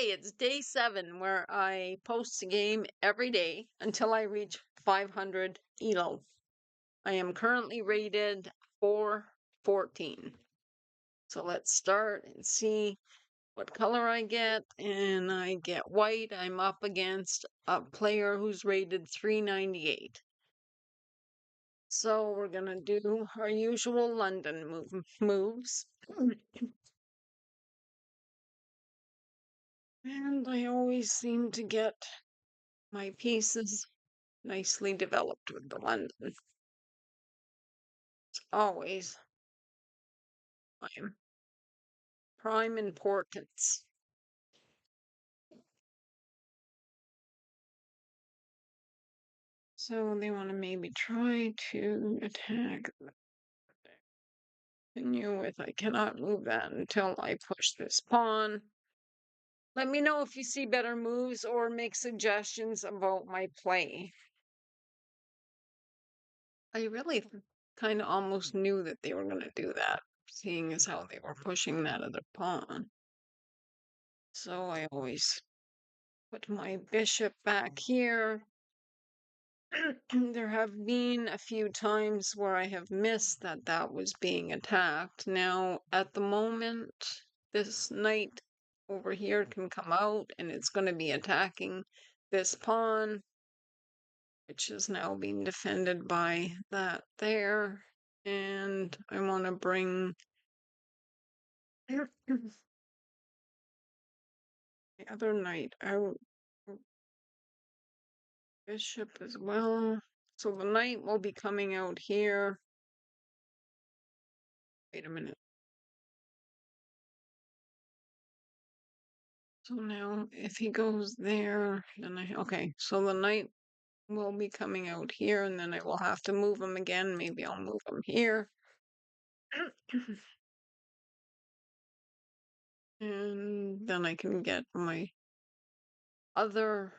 Okay, it's day 7 where I post a game every day until I reach 500 elo. I am currently rated 414. So let's start and see what color I get. And I get white. I'm up against a player who's rated 398. So we're gonna do our usual London moves. And I always seem to get my pieces nicely developed with the London. It's always prime importance. So they want to maybe try to attack. Continue with I cannot move that until I push this pawn. Let me know if you see better moves or make suggestions about my play. I really kind of almost knew that they were going to do that, seeing as how they were pushing that other pawn. So I always put my bishop back here. There have been a few times where I have missed that was being attacked. Now, at the moment, this knight over here can come out and it's going to be attacking this pawn, which is now being defended by that there. And I want to bring the other knight out. Bishop as well. So the knight will be coming out here. Wait a minute. So now if he goes there, then okay, so the knight will be coming out here and then I will have to move him again. Maybe I'll move him here. And then I can get my other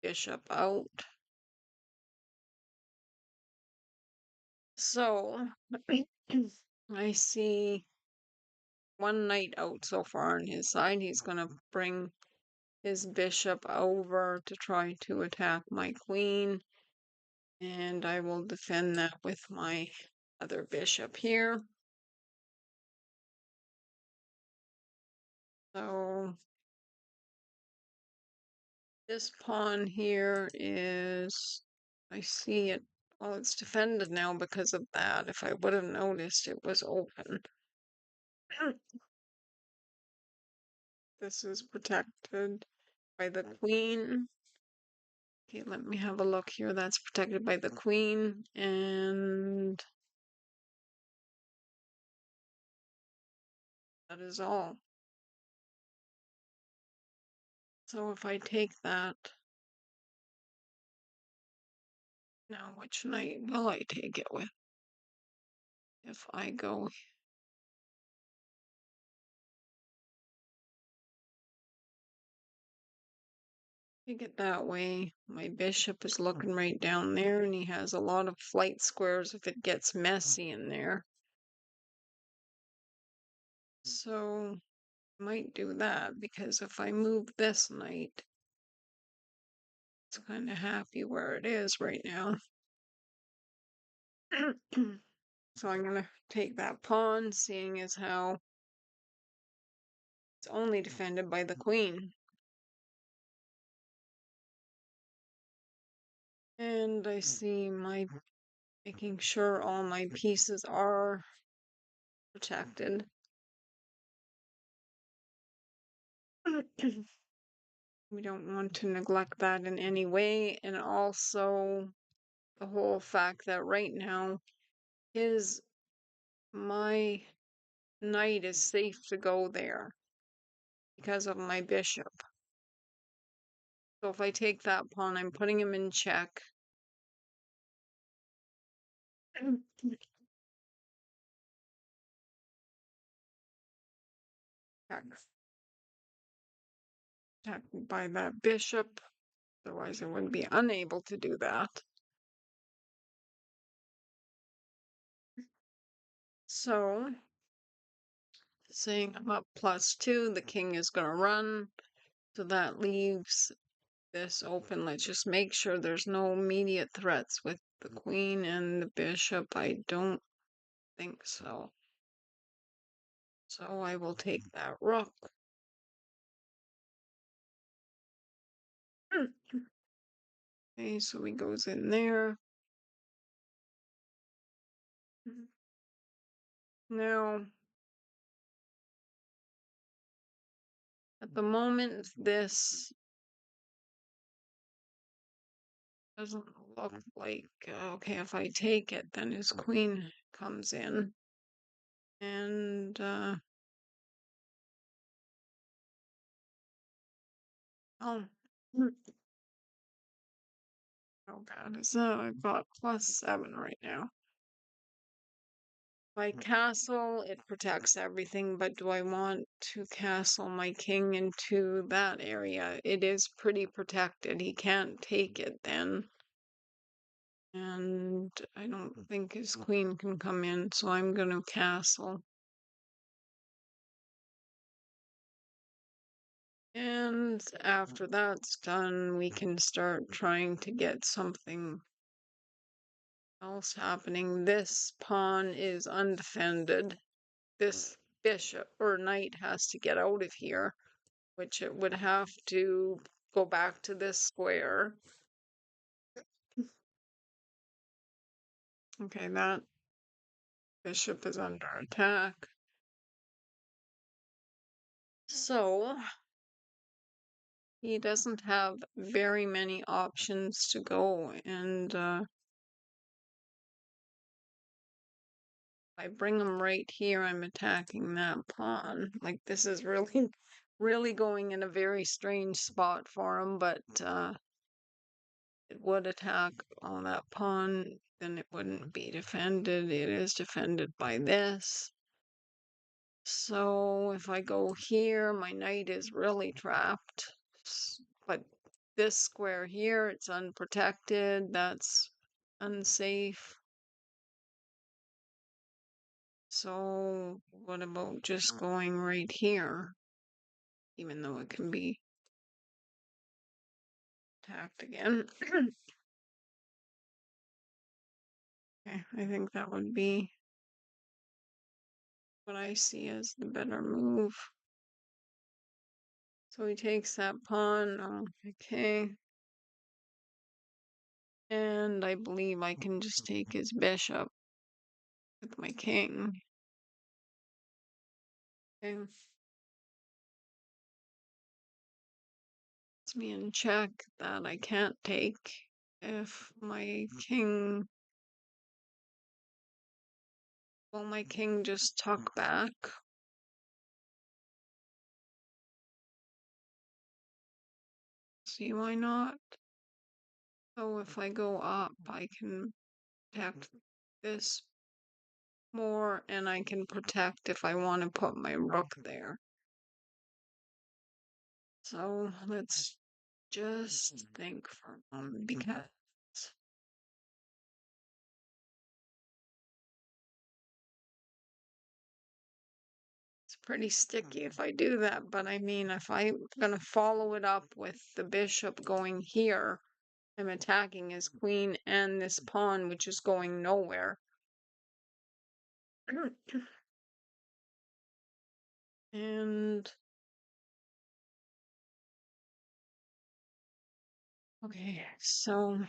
bishop out. So I see one knight out so far on his side. He's going to bring his bishop over to try to attack my queen. And I will defend that with my other bishop here. So this pawn here is, I see it, well, it's defended now because of that. If I would have noticed, it was open. This is protected by the queen. Okay, let me have a look here. That's protected by the queen, and that is all. So if I take that, now which knight will I take it with? If I go take it that way, my bishop is looking right down there, and he has a lot of flight squares if it gets messy in there. So I might do that, because if I move this knight, it's kind of happy where it is right now. So I'm going to take that pawn, seeing as how it's only defended by the queen. And I see making sure all my pieces are protected. We don't want to neglect that in any way. And also the whole fact that right now my knight is safe to go there because of my bishop. So if I take that pawn, I'm putting him in check. Attacked by that bishop. Otherwise, I would be unable to do that. So, saying I'm up +2, the king is going to run. So that leaves this open. Let's just make sure there's no immediate threats with the queen and the bishop. I don't think so. So I will take that rook. Okay, so he goes in there. Now, at the moment, this doesn't look like, okay, if I take it, then his queen comes in. And, oh, how bad is that? I've got +7 right now. If I castle, it protects everything, but do I want to castle my king into that area? It is pretty protected. He can't take it then. And I don't think his queen can come in, so I'm going to castle. And after that's done, we can start trying to get something else happening. This pawn is undefended. This bishop or knight has to get out of here, which it would have to go back to this square. Okay, that bishop is under attack. So he doesn't have very many options to go, and I bring him right here, I'm attacking that pawn. Like, this is really, really going in a very strange spot for him, but it would attack on that pawn, then it wouldn't be defended. It is defended by this. So if I go here, my knight is really trapped. But this square here, it's unprotected. That's unsafe. So what about just going right here? Even though it can be attacked again. Okay, I think that would be what I see as the better move. So he takes that pawn. Oh, okay. And I believe I can just take his bishop with my king. Okay. Puts me in check that I can't take if my king. Will my king just tuck back? See why not? So if I go up, I can protect this more, and I can protect if I want to put my rook there. So let's just think for a moment, because it's pretty sticky if I do that. But I mean, if I'm gonna follow it up with the bishop going here, I'm attacking his queen and this pawn, which is going nowhere. And okay, so let's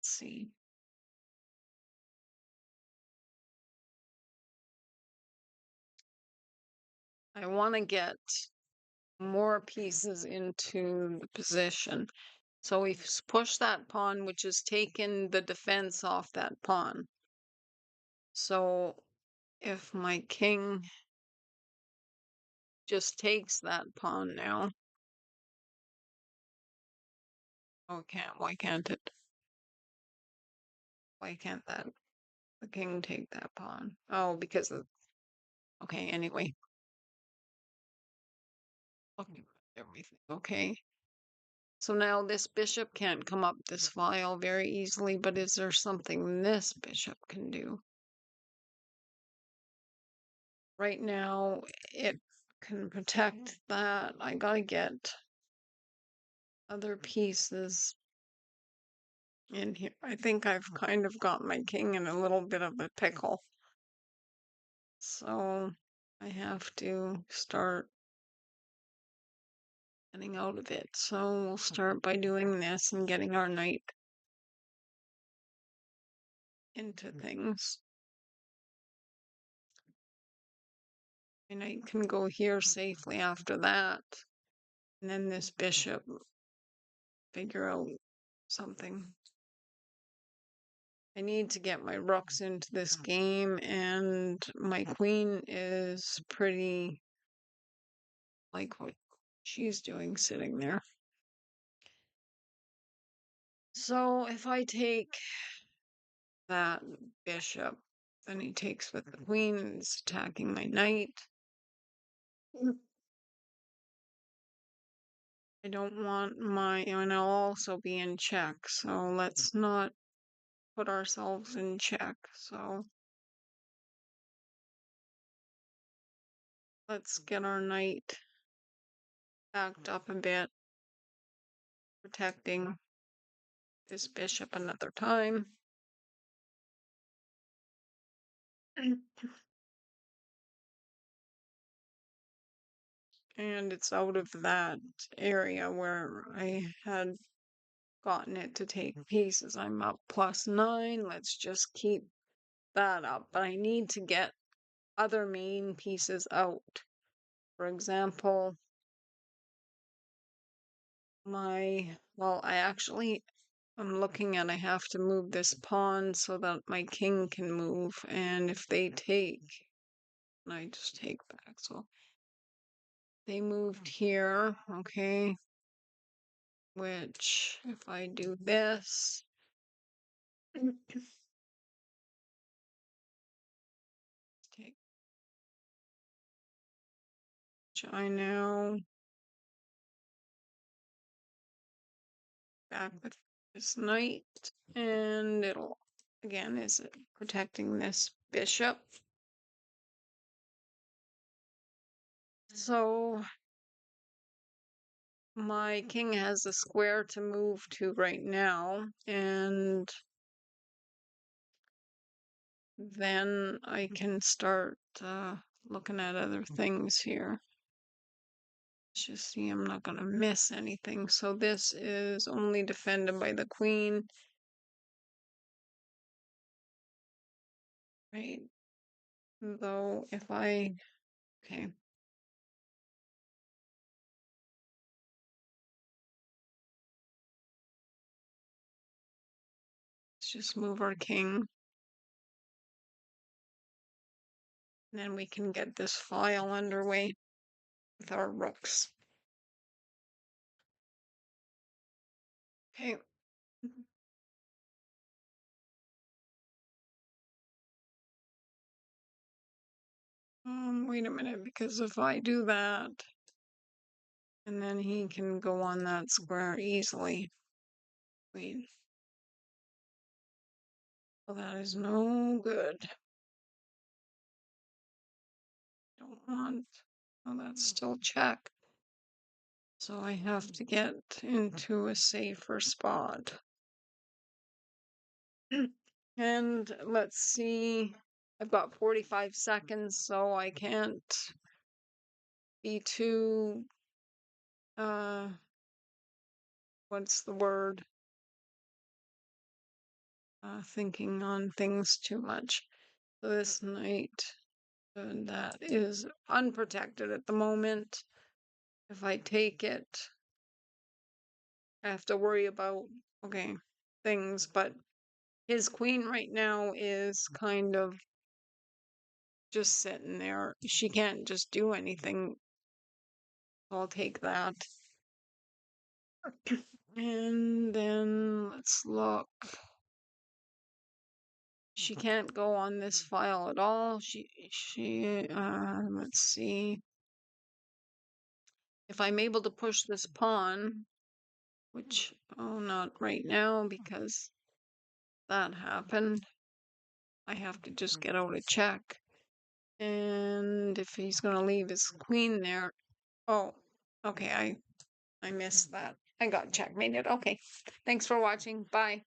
see. I want to get more pieces into the position. So we've pushed that pawn, which has taken the defense off that pawn. So if my king just takes that pawn now, oh, can't, why can't it? Why can't that, the king take that pawn? Oh, because of, okay, anyway. Okay, everything, okay. So now this bishop can't come up this file very easily, but is there something this bishop can do? Right now, it can protect that. I gotta get other pieces in here. I think I've kind of got my king in a little bit of a pickle. So I have to start getting out of it. So we'll start by doing this and getting our knight into things. My knight can go here safely after that. And then this bishop figure out something. I need to get my rooks into this game, and my queen is pretty like what she's doing sitting there. So if I take that bishop, then he takes with the queen and is attacking my knight. I don't want and I'll also be in check, so let's not put ourselves in check. So let's get our knight backed up a bit, protecting this bishop another time. And it's out of that area where I had gotten it to take pieces. I'm up +9. Let's just keep that up. But I need to get other main pieces out. For example, I am looking at I have to move this pawn so that my king can move. And if they take, I just take back. So they moved here, okay. Which, if I do this, take, which I now back with this knight, and it'll, again, is it protecting this bishop? So my king has a square to move to right now, and then I can start looking at other things here. Let's just see, I'm not going to miss anything. So this is only defended by the queen. Right. Though if okay. Let's just move our king. And then we can get this file underway with our rooks. Okay. Wait a minute, because if I do that, and then he can go on that square easily. Wait. Well, that is no good. Don't want, oh, that's still check. So I have to get into a safer spot. And let's see, I've got 45 seconds, so I can't be too, what's the word? Thinking on things too much. So this knight, that is unprotected at the moment. If I take it, I have to worry about, okay, things, but his queen right now is kind of just sitting there. She can't just do anything. I'll take that. And then let's look. She can't go on this file at all. Let's see. If I'm able to push this pawn, which, oh, not right now because that happened. I have to just get out a check. And if he's going to leave his queen there. Oh, okay. I missed that. I got checkmated. Okay. Thanks for watching. Bye.